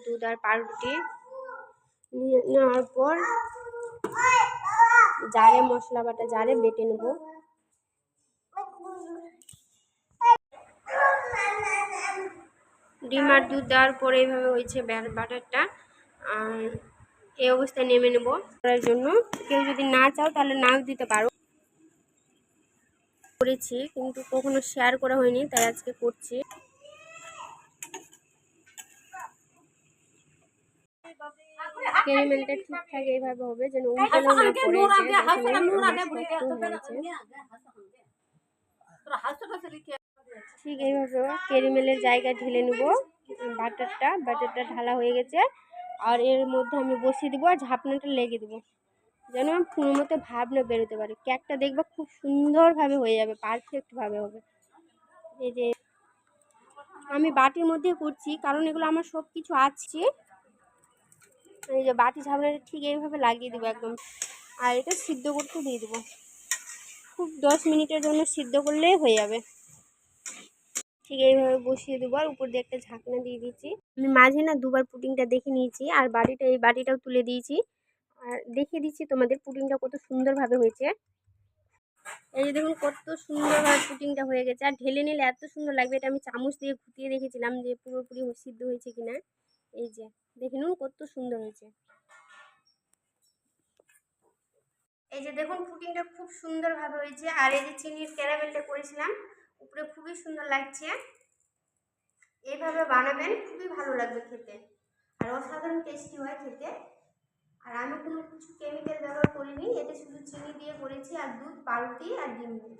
দুধ আর পাউরুটি। নেওয়ার পর জারে মশলা বাটা জারে বেটে নেব। ডিম আর দুধ দেওয়ার পরে এইভাবে হয়েছে বাটারটা। আর এই অবস্থায় নেমে নেব। করার জন্য কেউ যদি না চাও তাহলে নাও দিতে পারো। করেছি কিন্তু কখনো শেয়ার করা হয়নি, তাই আজকে করছি। ক্যারামেলটা ঠিকঠাক এইভাবে হবে যেন উল্টানো না পড়ে ঠিক এইভাবে ক্যারামেলের জায়গায় ঢেলে নেব। বাটারটা ঢালা হয়ে গেছে। আর এর মধ্যে আমি বসিয়ে দেবো আর ঝাপনাটা লেগে দেবো যেন কোনো মতো ভাব না বেরোতে পারে। কেকটা দেখবে খুব সুন্দরভাবে হয়ে যাবে, পারফেক্টভাবে হবে। এই যে আমি বাটির মধ্যে করছি কারণ এগুলো আমার সব কিছু আছে। এই যে বাটি ঝাপনাটা ঠিক এইভাবে লাগিয়ে দেবো একদম। আর এটা সিদ্ধ করতে দিয়ে দেবো, খুব 10 মিনিটের জন্য সিদ্ধ করলেই হয়ে যাবে। ঠিক এইভাবে বসিয়ে দেবো আর উপর দিয়ে একটা ঝাঁকনা দিয়ে দিচ্ছি। আমি মাঝে না দুবার পুডিংটা দেখে নিয়েছি আর এই বাটিটাও তুলে দিয়েছি আর দেখিয়ে দিচ্ছি তোমাদের পুডিংটা কত সুন্দরভাবে হয়েছে। এই যে দেখুন কত সুন্দরভাবে পুডিংটা হয়ে গেছে আর ঢেলে নিলে এত সুন্দর লাগবে। এটা আমি চামচ দিয়ে ঘুটিয়ে দেখেছিলাম যে পুরোপুরি সিদ্ধ হয়েছে কিনা। এই যে দেখে নিন কত সুন্দর হয়েছে। এই যে দেখুন পুডিংটা খুব সুন্দরভাবে হয়েছে। আর এই যে চিনির ক্যারামেলটা করেছিলাম উপরে খুবই সুন্দর লাগছে। এইভাবে বানাবেন, খুবই ভালো লাগবে খেতে আর অসাধারণ টেস্টি হয় খেতে। আর আমি কোনো কিছু কেমিক্যাল ব্যবহার করিনি, এটা শুধু চিনি দিয়ে করেছি আর দুধ, পাউরুটি আর ডিম দিয়ে।